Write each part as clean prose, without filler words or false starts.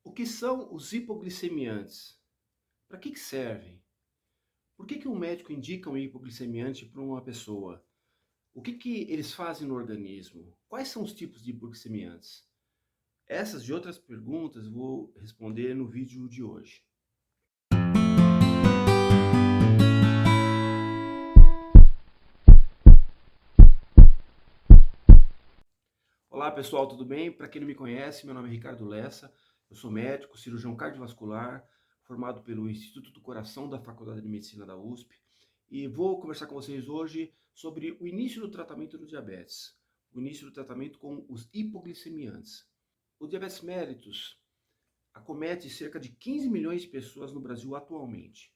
O que são os hipoglicemiantes? Para que servem? Por que um médico indica um hipoglicemiante para uma pessoa? O que eles fazem no organismo? Quais são os tipos de hipoglicemiantes? Essas e outras perguntas eu vou responder no vídeo de hoje. Olá pessoal, tudo bem? Para quem não me conhece, meu nome é Ricardo Lessa, eu sou médico, cirurgião cardiovascular, formado pelo Instituto do Coração da Faculdade de Medicina da USP, e vou conversar com vocês hoje sobre o início do tratamento do diabetes, o início do tratamento com os hipoglicemiantes. O diabetes mellitus acomete cerca de 15 milhões de pessoas no Brasil atualmente.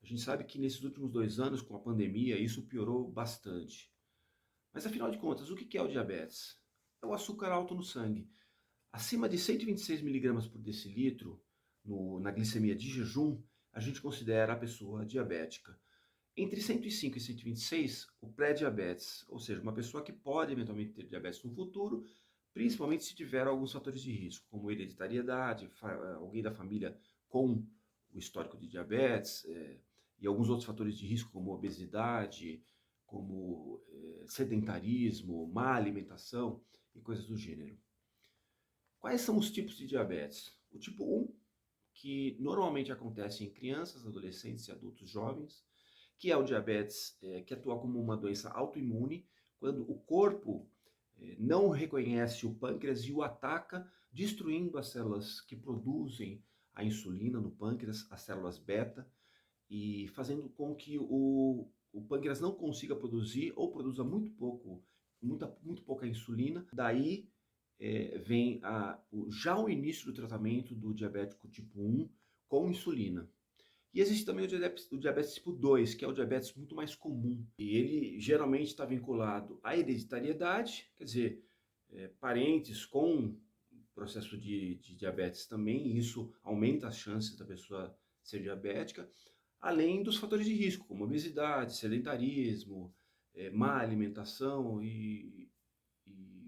A gente sabe que nesses últimos 2 anos, com a pandemia, isso piorou bastante. Mas afinal de contas, o que é o diabetes? É o açúcar alto no sangue. Acima de 126 miligramas por decilitro na glicemia de jejum, a gente considera a pessoa diabética. Entre 105 e 126, o pré-diabetes, ou seja, uma pessoa que pode eventualmente ter diabetes no futuro, principalmente se tiver alguns fatores de risco, como hereditariedade, alguém da família com o histórico de diabetes, e alguns outros fatores de risco, como obesidade, como sedentarismo, má alimentação e coisas do gênero. Quais são os tipos de diabetes? O tipo 1, que normalmente acontece em crianças, adolescentes e adultos jovens, que é o diabetes que atua como uma doença autoimune, quando o corpo não reconhece o pâncreas e o ataca, destruindo as células que produzem a insulina no pâncreas, as células beta, e fazendo com que o pâncreas não consiga produzir ou produza muito pouco, muito pouca insulina. Daí vem já o início do tratamento do diabético tipo 1 com insulina. E existe também o diabetes tipo 2, que é o diabetes muito mais comum. E ele geralmente está vinculado à hereditariedade, quer dizer, parentes com processo de diabetes também, e isso aumenta as chances da pessoa ser diabética, além dos fatores de risco, como obesidade, sedentarismo, má alimentação e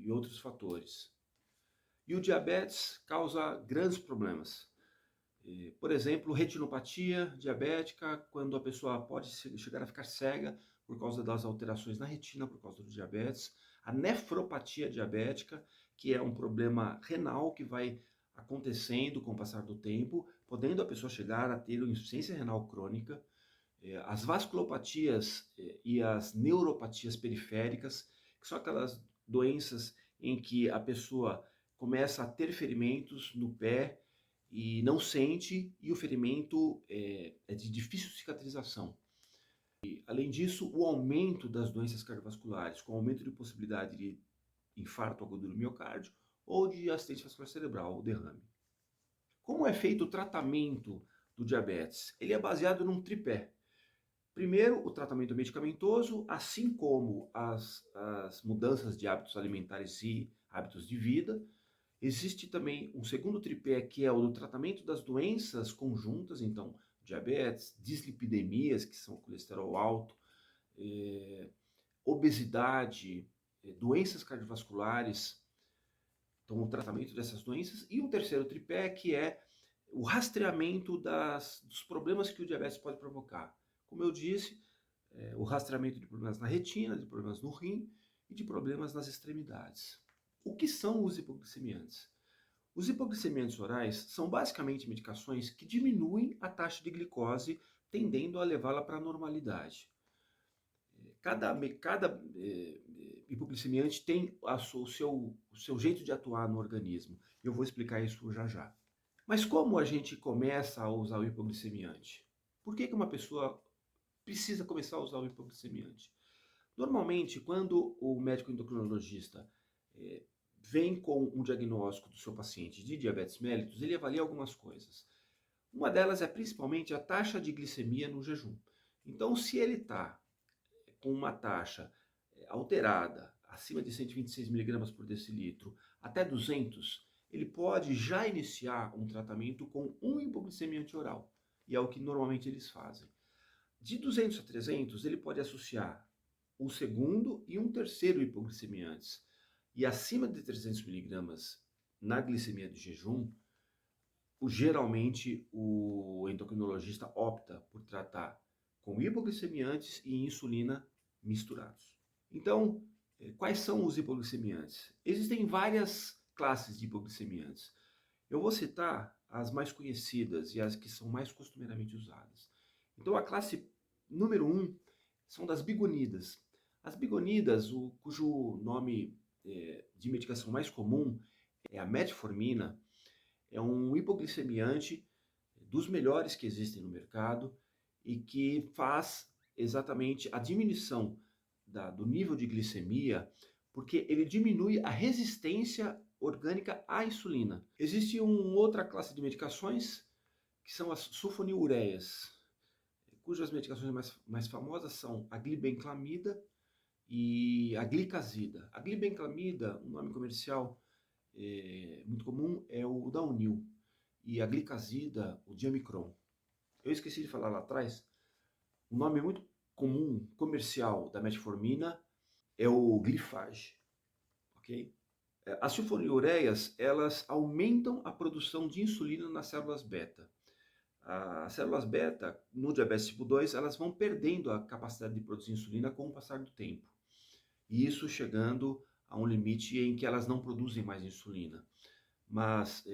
outros fatores. E o diabetes causa grandes problemas. Por exemplo, retinopatia diabética, quando a pessoa pode chegar a ficar cega por causa das alterações na retina, por causa do diabetes. A nefropatia diabética, que é um problema renal que vai acontecendo com o passar do tempo, podendo a pessoa chegar a ter uma insuficiência renal crônica. As vasculopatias e as neuropatias periféricas, que são aquelas doenças em que a pessoa começa a ter ferimentos no pé e não sente, e o ferimento é de difícil cicatrização. E, além disso, o aumento das doenças cardiovasculares, com aumento de possibilidade de infarto agudo do miocárdio ou de acidente vascular cerebral ou derrame. Como é feito o tratamento do diabetes? Ele é baseado num tripé. Primeiro, o tratamento medicamentoso, assim como as mudanças de hábitos alimentares e hábitos de vida. Existe também um segundo tripé, que é o do tratamento das doenças conjuntas, então, diabetes, dislipidemias, que são colesterol alto, obesidade, doenças cardiovasculares, então, o tratamento dessas doenças. E um terceiro tripé, que é o rastreamento dos problemas que o diabetes pode provocar. Como eu disse, o rastreamento de problemas na retina, de problemas no rim e de problemas nas extremidades. O que são os hipoglicemiantes? Os hipoglicemiantes orais são basicamente medicações que diminuem a taxa de glicose, tendendo a levá-la para a normalidade. Cada hipoglicemiante tem o seu jeito de atuar no organismo. Eu vou explicar isso já já. Mas como a gente começa a usar o hipoglicemiante? Por que uma pessoa precisa começar a usar o hipoglicemiante? Normalmente, quando o médico endocrinologista vem com um diagnóstico do seu paciente de diabetes mellitus, ele avalia algumas coisas. Uma delas é principalmente a taxa de glicemia no jejum. Então, se ele está com uma taxa alterada, acima de 126 miligramas por decilitro, até 200, ele pode já iniciar um tratamento com um hipoglicemiante oral. E é o que normalmente eles fazem. De 200 a 300, ele pode associar um segundo e um terceiro hipoglicemiantes. E acima de 300 miligramas na glicemia de jejum, Geralmente o endocrinologista opta por tratar com hipoglicemiantes e insulina misturados. Então, quais são os hipoglicemiantes? Existem várias classes de hipoglicemiantes. Eu vou citar as mais conhecidas e as que são mais costumeiramente usadas. Então, a classe número 1 são das bigonidas. As bigonidas, cujo nome de medicação mais comum é a metformina, é um hipoglicemiante dos melhores que existem no mercado e que faz exatamente a diminuição do nível de glicemia, porque ele diminui a resistência orgânica à insulina. Existe uma outra classe de medicações que são as sulfonilureias, cujas medicações mais famosas são a glibenclamida e a glicazida. A glibenclamida, um nome comercial muito comum, é o Daunil, e a glicazida, o Diamicron. Eu esqueci de falar lá atrás, o nome muito comum, comercial, da metformina é o Glifage, ok? As sulfonilureias, elas aumentam a produção de insulina nas células beta. As células beta, no diabetes tipo 2, elas vão perdendo a capacidade de produzir insulina com o passar do tempo. E isso chegando a um limite em que elas não produzem mais insulina. Mas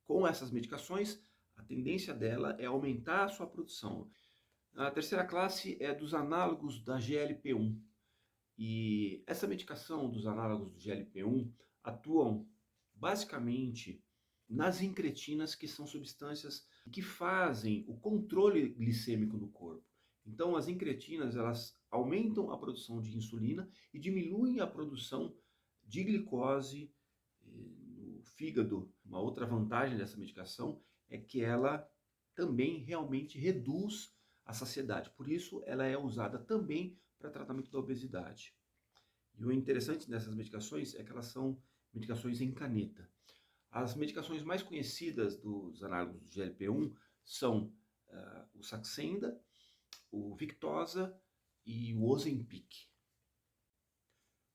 com essas medicações, a tendência dela é aumentar a sua produção. A terceira classe é dos análogos da GLP-1. E essa medicação dos análogos do GLP-1 atuam basicamente nas incretinas, que são substâncias que fazem o controle glicêmico no corpo. Então, as incretinas, elas aumentam a produção de insulina e diminuem a produção de glicose no fígado. Uma outra vantagem dessa medicação é que ela também realmente reduz a saciedade. Por isso, ela é usada também para tratamento da obesidade. E o interessante dessas medicações é que elas são medicações em caneta. As medicações mais conhecidas dos análogos do GLP-1 são o Saxenda, o Victoza e o Ozempic.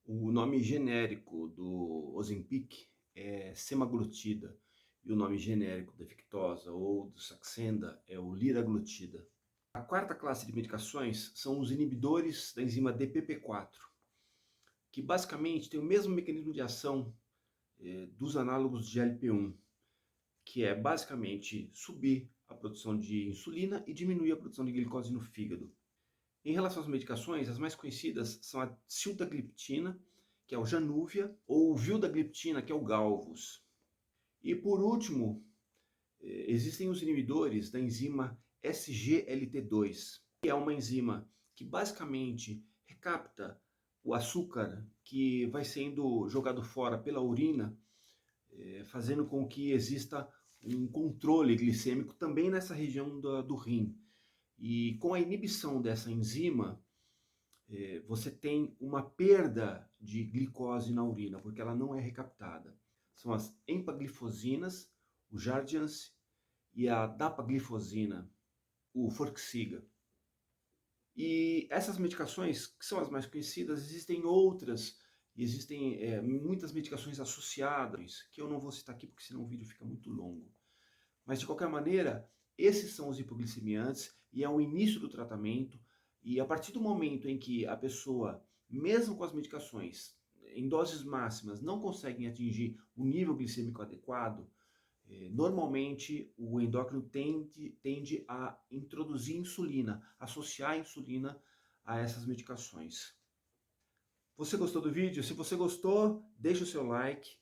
O nome genérico do Ozempic é semaglutida e o nome genérico da Victoza ou do Saxenda é o liraglutida. A quarta classe de medicações são os inibidores da enzima DPP-4, que basicamente tem o mesmo mecanismo de ação dos análogos de GLP-1, que é basicamente subir a produção de insulina e diminuir a produção de glicose no fígado. Em relação às medicações, as mais conhecidas são a sildagliptina, que é o Januvia, ou o vildagliptina, que é o Galvus. E por último, existem os inibidores da enzima SGLT2, que é uma enzima que basicamente recapta o açúcar que vai sendo jogado fora pela urina, fazendo com que exista um controle glicêmico também nessa região do rim. E com a inibição dessa enzima, você tem uma perda de glicose na urina, porque ela não é recaptada. São as empaglifosinas, o Jardiance, e a dapaglifosina, o Forxiga. E essas medicações, que são as mais conhecidas, existem outras, existem muitas medicações associadas, que eu não vou citar aqui porque senão o vídeo fica muito longo. Mas de qualquer maneira, esses são os hipoglicemiantes e é o início do tratamento. E a partir do momento em que a pessoa, mesmo com as medicações, em doses máximas, não conseguem atingir o nível glicêmico adequado, normalmente o endócrino tende a introduzir insulina, associar a insulina a essas medicações. Você gostou do vídeo? Se você gostou, deixe o seu like,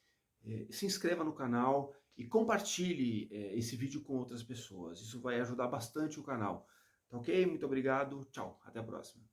se inscreva no canal e compartilhe esse vídeo com outras pessoas. Isso vai ajudar bastante o canal. Tá ok? Muito obrigado. Tchau. Até a próxima.